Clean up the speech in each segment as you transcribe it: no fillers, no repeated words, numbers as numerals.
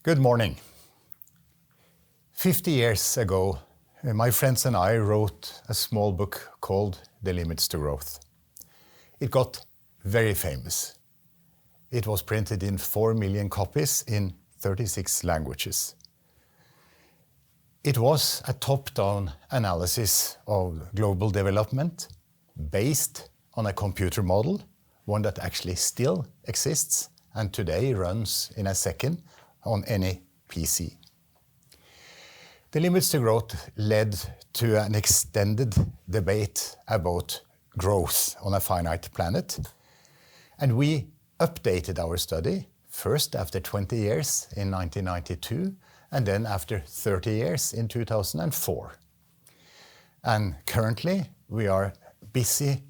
Good morning. 50 years ago, my friends and I wrote a small book called The Limits to Growth. It got very famous. It was printed in 4 million copies in 36 languages. It was a top-down analysis of global development based on a computer model, one that actually still exists and today runs in a second on any PC. The Limits to Growth led to an extended debate about growth on a finite planet, and we updated our study, first after 20 years in 1992, and then after 30 years in 2004. And currently, we are busy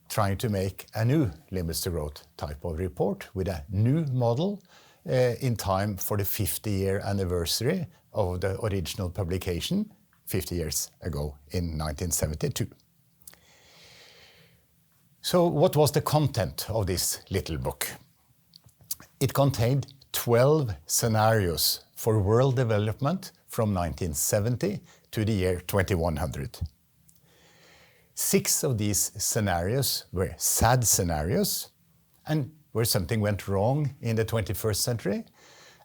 trying to make a new Limits to Growth type of report with a new model in time for the 50-year anniversary of the original publication 50 years ago in 1972. So what was the content of this little book? It contained 12 scenarios for world development from 1970 to the year 2100. 6 of these scenarios were sad scenarios and where something went wrong in the 21st century,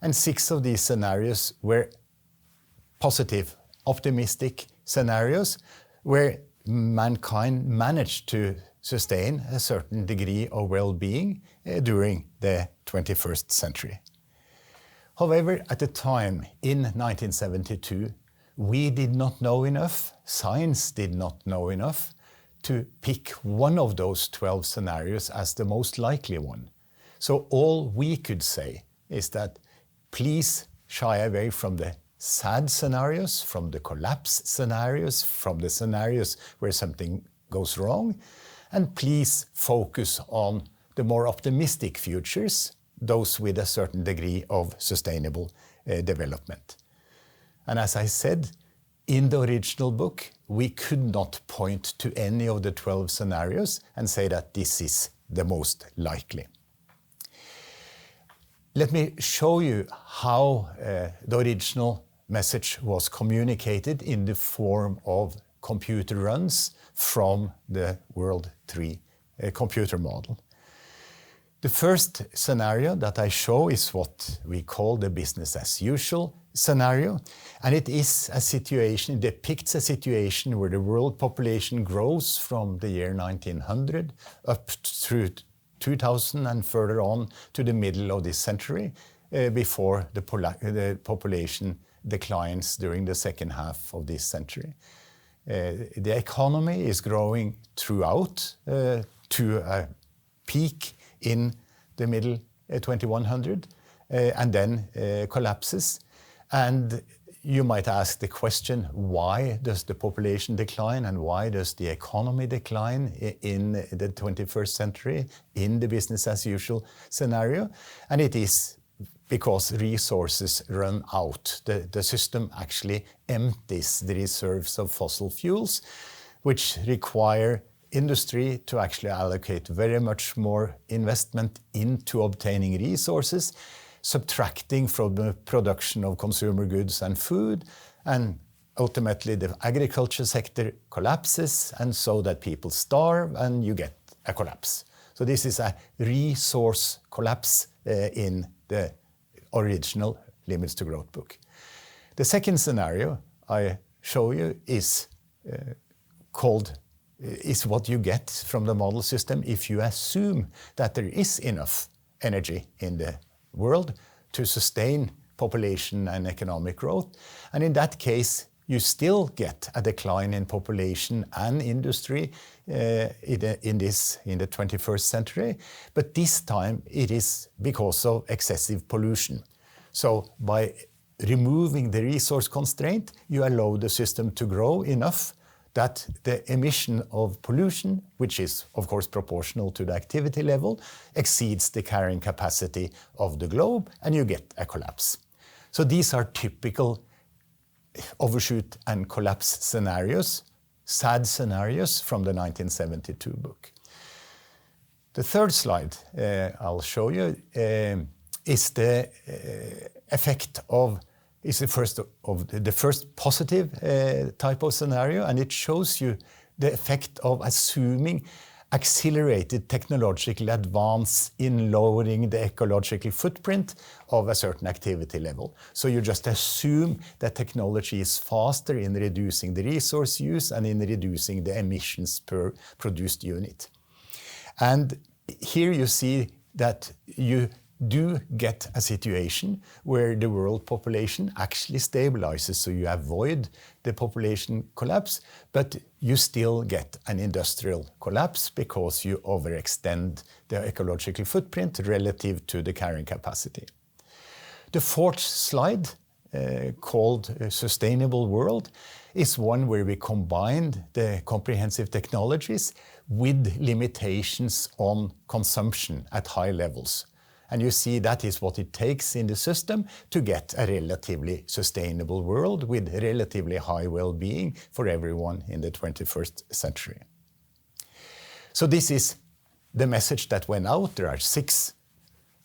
and 6 of these scenarios were positive, optimistic scenarios where mankind managed to sustain a certain degree of well-being during the 21st century. However, at the time, in 1972, we did not know enough, science did not know enough, to pick one of those 12 scenarios as the most likely one. So all we could say is that please shy away from the sad scenarios, from the collapse scenarios, from the scenarios where something goes wrong, and please focus on the more optimistic futures, those with a certain degree of sustainable development. And as I said, in the original book, we could not point to any of the 12 scenarios and say that this is the most likely. Let me show you how the original message was communicated in the form of computer runs from the World 3 computer model. The first scenario that I show is what we call the business as usual scenario, and it is a situation, it depicts a situation where the world population grows from the year 1900 up through 2000 and further on to the middle of this century before the population declines during the second half of this century. The economy is growing throughout to a peak in the middle 2100 and then collapses. And you might ask the question, why does the population decline and why does the economy decline in the 21st century in the business as usual scenario? And it is because resources run out. The system actually empties the reserves of fossil fuels, which require industry to actually allocate very much more investment into obtaining resources, subtracting from the production of consumer goods and food, and ultimately the agriculture sector collapses, and so that people starve and you get a collapse. So this is a resource collapse in the original Limits to Growth book. The second scenario I show you is what you get from the model system if you assume that there is enough energy in the world to sustain population and economic growth. And in that case, you still get a decline in population and industry in the 21st century, but this time it is because of excessive pollution. So by removing the resource constraint, you allow the system to grow enough that the emission of pollution, which is of course proportional to the activity level, exceeds the carrying capacity of the globe, and you get a collapse. So these are typical overshoot and collapse scenarios, sad scenarios from the 1972 book. The third slide I'll show you is the effect is the first positive type of scenario, and it shows you the effect of assuming accelerated technological advance in lowering the ecological footprint of a certain activity level. So you just assume that technology is faster in reducing the resource use and in reducing the emissions per produced unit. And here you see that you do get a situation where the world population actually stabilizes, so you avoid the population collapse, but you still get an industrial collapse because you overextend the ecological footprint relative to the carrying capacity. The fourth slide, called Sustainable World, is one where we combined the comprehensive technologies with limitations on consumption at high levels. And you see that is what it takes in the system to get a relatively sustainable world with relatively high well-being for everyone in the 21st century. So this is the message that went out. There are 6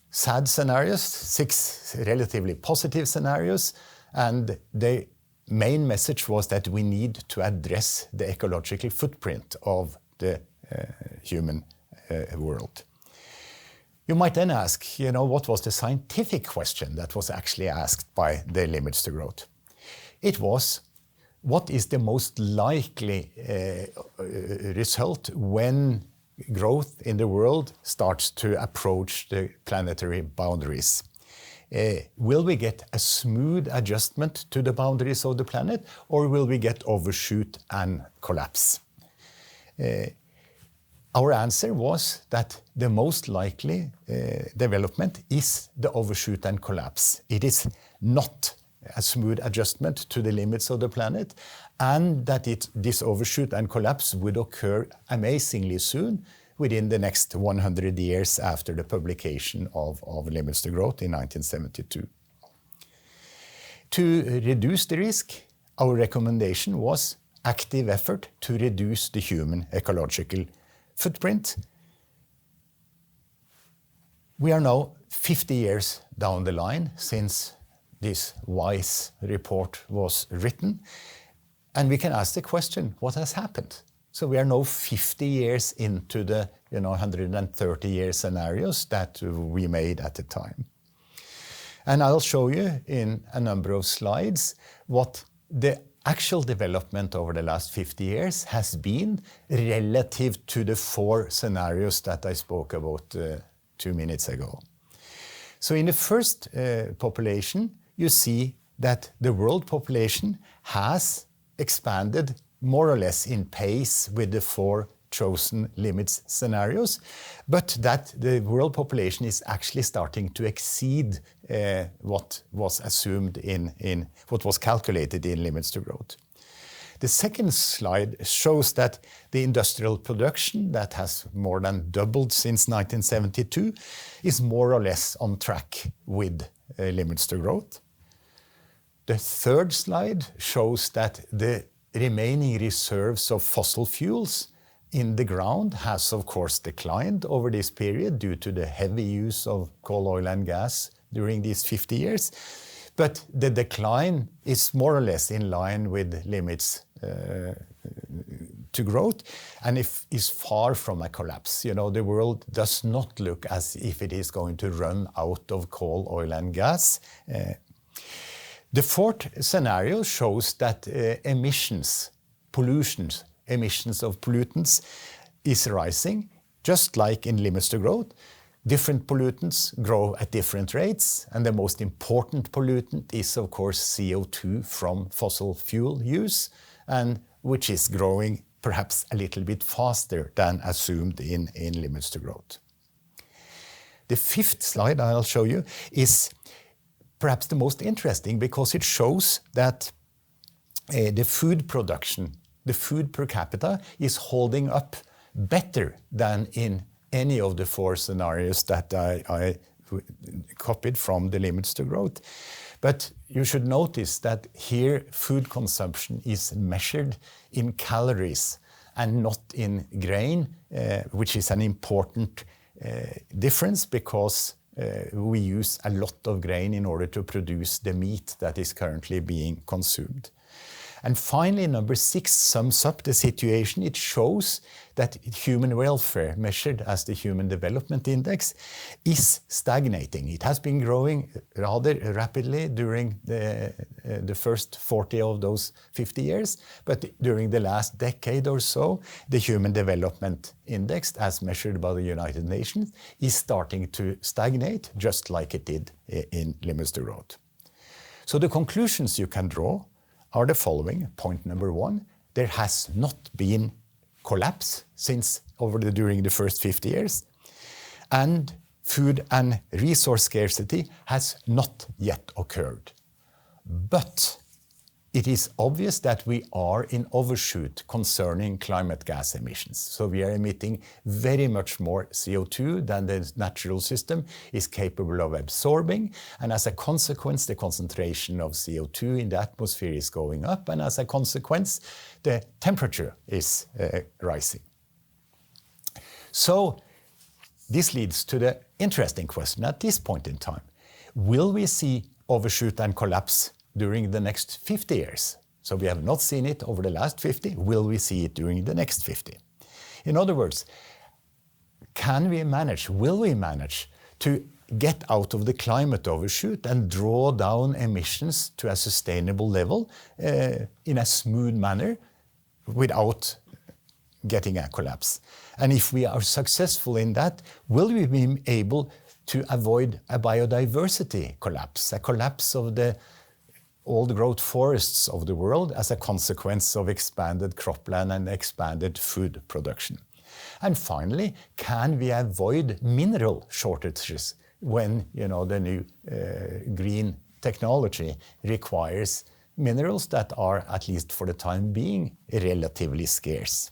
sad scenarios, 6 relatively positive scenarios, and the main message was that we need to address the ecological footprint of the human world. You might then ask, what was the scientific question that was actually asked by the limits to growth? It was, what is the most likely result when growth in the world starts to approach the planetary boundaries? Will we get a smooth adjustment to the boundaries of the planet, or will we get overshoot and collapse? Our answer was that the most likely development is the overshoot and collapse. It is not a smooth adjustment to the limits of the planet, and that this overshoot and collapse would occur amazingly soon, within the next 100 years after the publication of Limits to Growth in 1972. To reduce the risk, our recommendation was active effort to reduce the human ecological footprint. We are now 50 years down the line since this WISE report was written, and we can ask the question, what has happened? So we are now 50 years into the 130-year scenarios that we made at the time. And I'll show you in a number of slides what the actual development over the last 50 years has been relative to the 4 scenarios that I spoke about 2 minutes ago. So in the first population, you see that the world population has expanded more or less in pace with the 4 chosen limits scenarios, but that the world population is actually starting to exceed what was assumed in what was calculated in Limits to Growth. The second slide shows that the industrial production that has more than doubled since 1972 is more or less on track with Limits to Growth. The third slide shows that the remaining reserves of fossil fuels in the ground has of course declined over this period due to the heavy use of coal, oil and gas during these 50 years. But the decline is more or less in line with limits to growth, and is far from a collapse. The world does not look as if it is going to run out of coal, oil and gas. The fourth scenario shows that emissions of pollutants is rising, just like in Limits to Growth. Different pollutants grow at different rates, and the most important pollutant is, of course, CO2 from fossil fuel use, and which is growing perhaps a little bit faster than assumed in Limits to Growth. The fifth slide I'll show you is perhaps the most interesting, because it shows that the food production, the food per capita, is holding up better than in any of the 4 scenarios that I copied from the Limits to Growth. But you should notice that here food consumption is measured in calories and not in grain, which is an important difference, because we use a lot of grain in order to produce the meat that is currently being consumed. And finally, number 6 sums up the situation. It shows that human welfare, measured as the Human Development Index, is stagnating. It has been growing rather rapidly during the first 40 of those 50 years, but during the last decade or so, the Human Development Index, as measured by the United Nations, is starting to stagnate, just like it did in limits to growth. So the conclusions you can draw are the following. Point number 1, there has not been collapse during the first 50 years, and food and resource scarcity has not yet occurred. But it is obvious that we are in overshoot concerning climate gas emissions. So we are emitting very much more CO2 than the natural system is capable of absorbing. And as a consequence, the concentration of CO2 in the atmosphere is going up. And as a consequence, the temperature is rising. So this leads to the interesting question at this point in time. Will we see overshoot and collapse during the next 50 years? So we have not seen it over the last 50. Will we see it during the next 50? In other words, will we manage to get out of the climate overshoot and draw down emissions to a sustainable level in a smooth manner without getting a collapse? And if we are successful in that, will we be able to avoid a biodiversity collapse, a collapse of the old growth forests of the world as a consequence of expanded cropland and expanded food production? And finally, can we avoid mineral shortages when the new green technology requires minerals that are, at least for the time being, relatively scarce?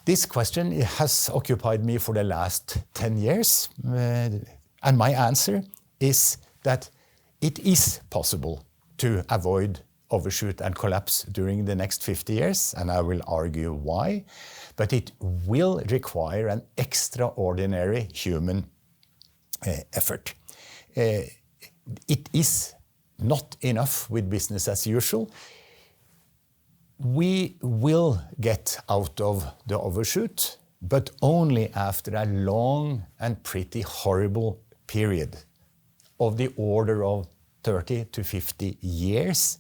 This question has occupied me for the last 10 years, and my answer is that it is possible to avoid overshoot and collapse during the next 50 years, and I will argue why, but it will require an extraordinary human effort. It is not enough with business as usual. We will get out of the overshoot, but only after a long and pretty horrible period of the order of 30 to 50 years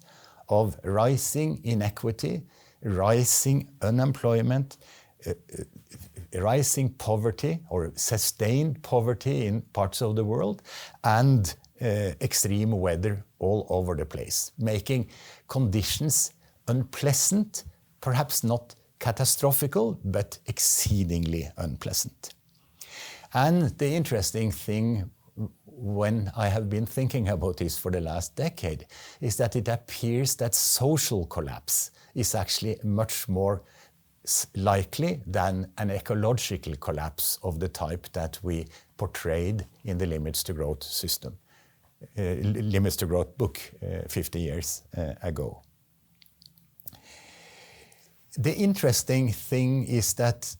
of rising inequity, rising unemployment, rising poverty or sustained poverty in parts of the world, and extreme weather all over the place, making conditions unpleasant, perhaps not catastrophical, but exceedingly unpleasant. And the interesting thing when I have been thinking about this for the last decade is that it appears that social collapse is actually much more likely than an ecological collapse of the type that we portrayed in the Limits to Growth system, Limits to Growth book 50 years ago. The interesting thing is that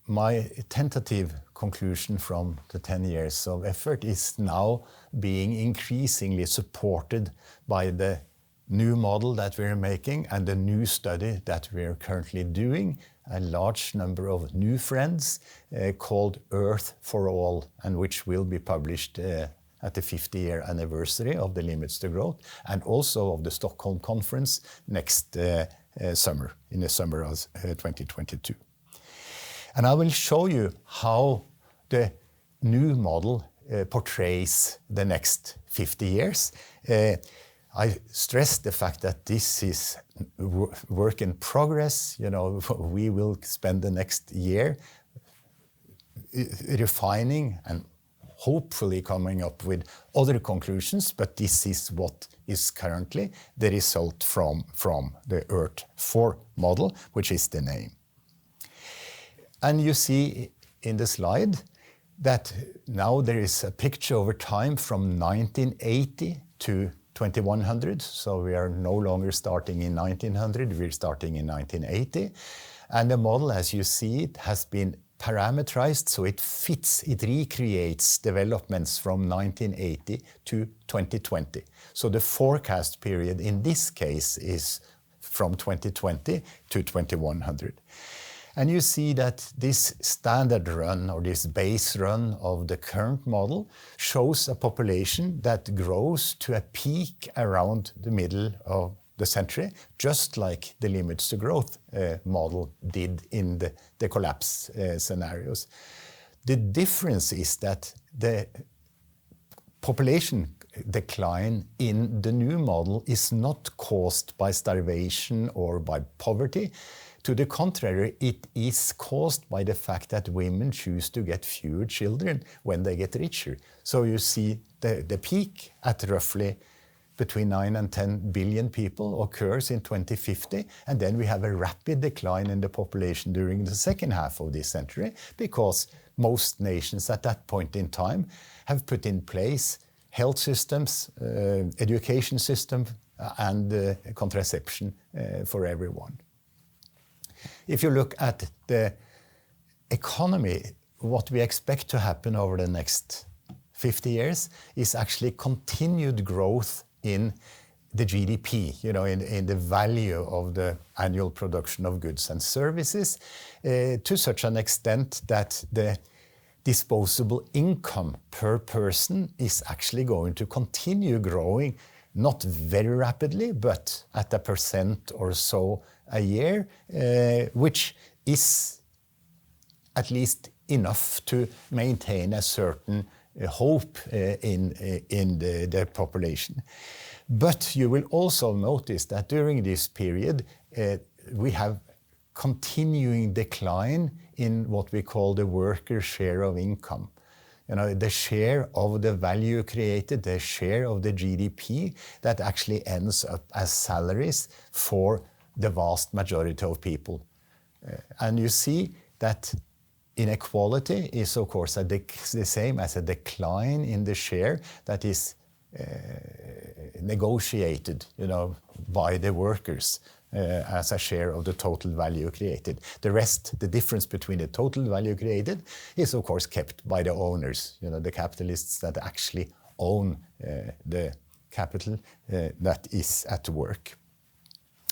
my tentative conclusion from the 10 years of effort is now being increasingly supported by the new model that we're making and the new study that we're currently doing, a large number of new friends called Earth for All, and which will be published at the 50-year anniversary of the Limits to Growth and also of the Stockholm Conference next summer, in the summer of 2022. And I will show you how the new model portrays the next 50 years. I stress the fact that this is work in progress. We will spend the next year refining and hopefully coming up with other conclusions, but this is what is currently the result from the Earth 4 model, which is the name. And you see in the slide that now there is a picture over time from 1980 to 2100. So we are no longer starting in 1900, we're starting in 1980. And the model, as you see it, has been parameterized so it fits, it recreates developments from 1980 to 2020. So the forecast period in this case is from 2020 to 2100. And you see that this standard run or this base run of the current model shows a population that grows to a peak around the middle of the century, just like the limits to growth model did in the collapse scenarios. The difference is that the population decline in the new model is not caused by starvation or by poverty. To the contrary, it is caused by the fact that women choose to get fewer children when they get richer. So you see the peak at roughly between 9 and 10 billion people occurs in 2050, and then we have a rapid decline in the population during the second half of this century because most nations at that point in time have put in place health systems, education system, and contraception for everyone. If you look at the economy, what we expect to happen over the next 50 years is actually continued growth in the GDP, in the value of the annual production of goods and services, to such an extent that the disposable income per person is actually going to continue growing, not very rapidly, but at 1% or so a year, which is at least enough to maintain a certain hope in the population. But you will also notice that during this period, we have continuing decline in what we call the worker share of income. The share of the value created, the share of the GDP that actually ends up as salaries for the vast majority of people. And you see that inequality is, of course, the same as a decline in the share that is negotiated, by the workers as a share of the total value created. The rest, the difference between the total value created, is of course kept by the owners, the capitalists that actually own the capital that is at work.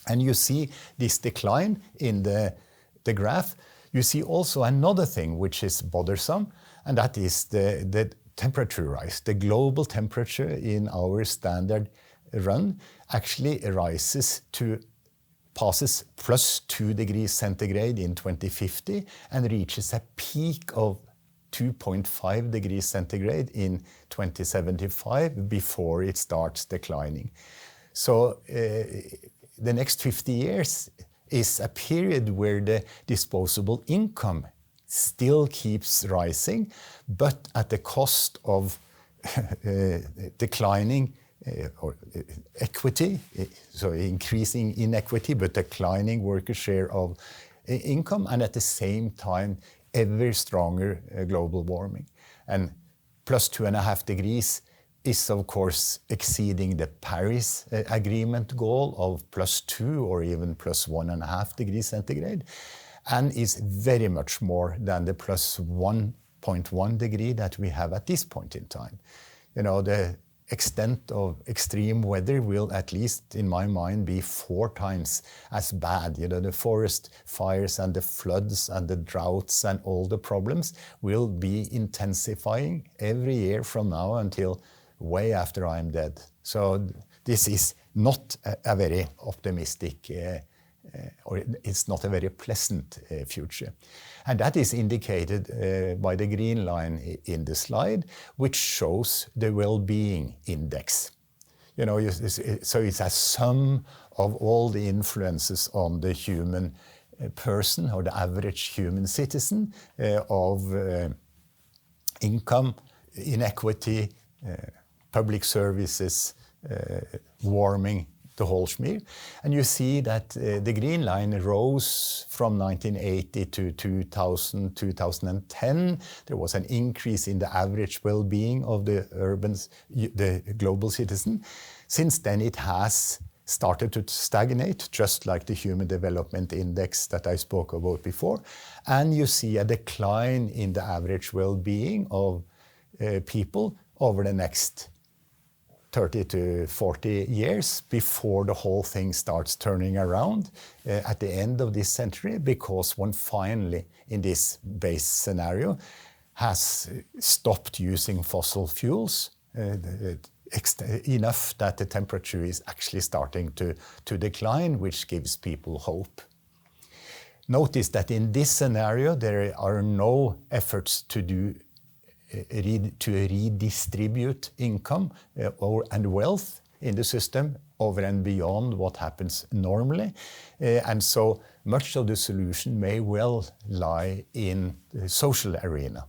And you see this decline in the graph. You see also another thing which is bothersome, and that is the temperature rise. The global temperature in our standard run actually passes plus 2 degrees centigrade in 2050 and reaches a peak of 2.5 degrees centigrade in 2075 before it starts declining. So the next 50 years is a period where the disposable income still keeps rising, but at the cost of declining equity, so increasing inequity, but declining worker share of income, and at the same time, ever stronger global warming. And plus 2.5 degrees is, of course, exceeding the Paris Agreement goal of plus 2 or even plus 1.5 degrees centigrade, and is very much more than the plus 1.1 degree that we have at this point in time. The extent of extreme weather will, at least in my mind, be 4 times as bad. The forest fires and the floods and the droughts and all the problems will be intensifying every year from now until way after I'm dead. So this is not a very optimistic or it's not a very pleasant future. And that is indicated by the green line in the slide, which shows the well-being index. So it's a sum of all the influences on the human person or the average human citizen of income, inequity, public services, warming, the whole schmear. And you see that the green line rose from 1980 to 2000, 2010. There was an increase in the average well-being of the global citizen. Since then, it has started to stagnate, just like the Human Development Index that I spoke about before. And you see a decline in the average well-being of people over the next 30 to 40 years before the whole thing starts turning around at the end of this century, because one finally, in this base scenario, has stopped using fossil fuels enough that the temperature is actually starting to decline, which gives people hope. Notice that in this scenario, there are no efforts to redistribute income and wealth in the system over and beyond what happens normally. And so much of the solution may well lie in the social arena.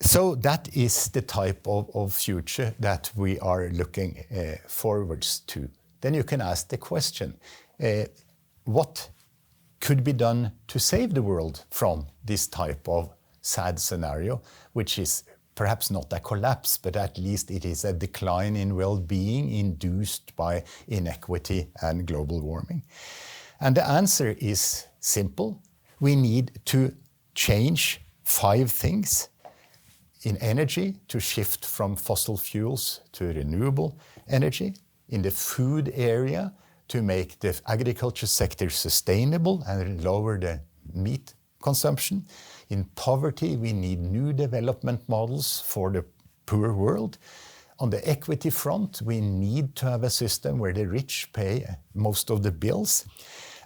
So that is the type of future that we are looking forwards to. Then you can ask the question, what could be done to save the world from this type of sad scenario, which is perhaps not a collapse, but at least it is a decline in well-being induced by inequity and global warming? And the answer is simple. We need to change 5 things. In energy, to shift from fossil fuels to renewable energy. In the food area, to make the agriculture sector sustainable and lower the meat consumption. In poverty, we need new development models for the poor world. On the equity front, we need to have a system where the rich pay most of the bills.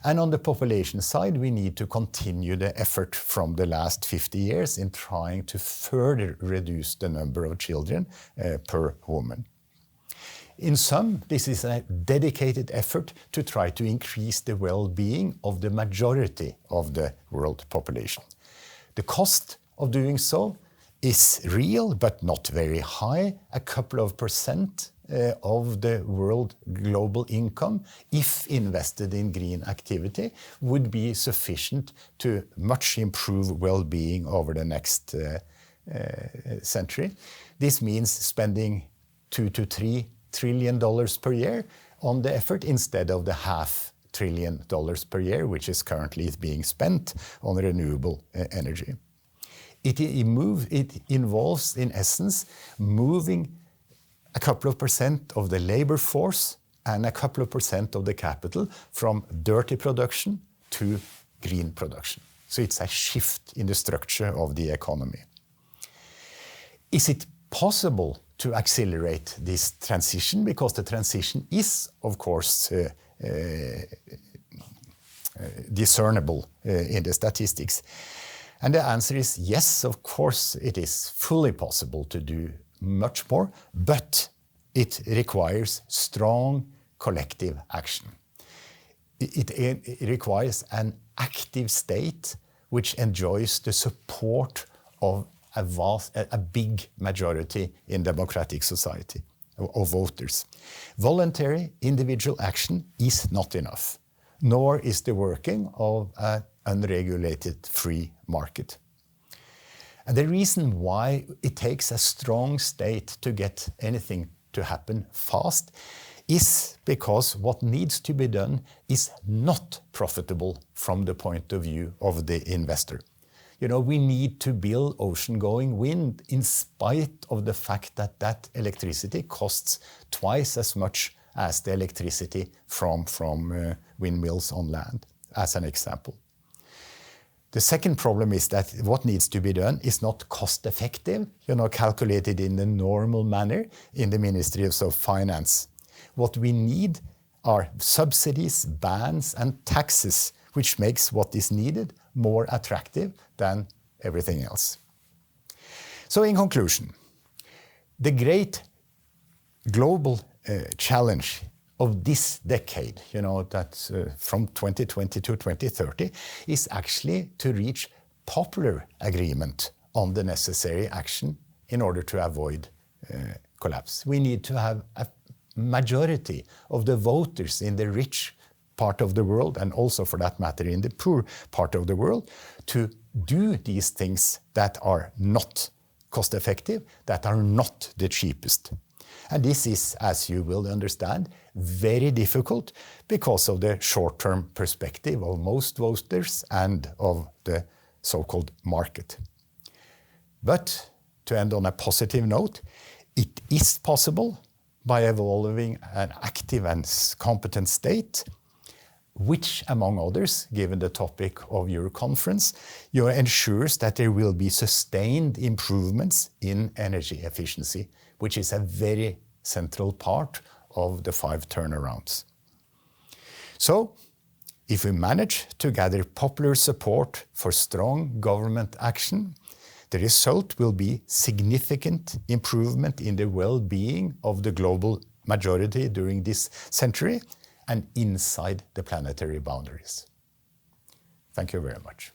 And on the population side, we need to continue the effort from the last 50 years in trying to further reduce the number of children per woman. In sum, this is a dedicated effort to try to increase the well-being of the majority of the world population. The cost of doing so is real, but not very high, a couple of % of the world global income, if invested in green activity, would be sufficient to much improve well-being over the next century. This means spending $2 to $3 trillion per year on the effort instead of the $500 billion per year, which is currently being spent on renewable energy. It involves, in essence, moving a couple of % of the labor force and a couple of % of the capital from dirty production to green production. So it's a shift in the structure of the economy. Is it possible to accelerate this transition? Because the transition is, of course, discernible in the statistics. And the answer is yes, of course, it is fully possible to do much more, but it requires strong collective action. It requires an active state which enjoys the support of a big majority in democratic society of voters. Voluntary individual action is not enough, nor is the working of an unregulated free market. And the reason why it takes a strong state to get anything to happen fast is because what needs to be done is not profitable from the point of view of the investor. You know, we need to build ocean-going wind in spite of the fact that that electricity costs twice as much as the electricity from windmills on land, as an example. The second problem is that what needs to be done is not cost-effective, calculated in the normal manner in the Ministry of Finance. What we need are subsidies, bans, and taxes, which makes what is needed more attractive than everything else. So in conclusion, the great global challenge of this decade, that's from 2020 to 2030, is actually to reach popular agreement on the necessary action in order to avoid collapse. We need to have a majority of the voters in the rich part of the world, and also for that matter in the poor part of the world, to do these things that are not cost effective, that are not the cheapest. And this is, as you will understand, very difficult because of the short-term perspective of most voters and of the so-called market. But to end on a positive note, it is possible by evolving an active and competent state, which, among others, given the topic of your conference, ensures that there will be sustained improvements in energy efficiency, which is a very central part of the 5 turnarounds. So, if we manage to gather popular support for strong government action, the result will be significant improvement in the well-being of the global majority during this century and inside the planetary boundaries. Thank you very much.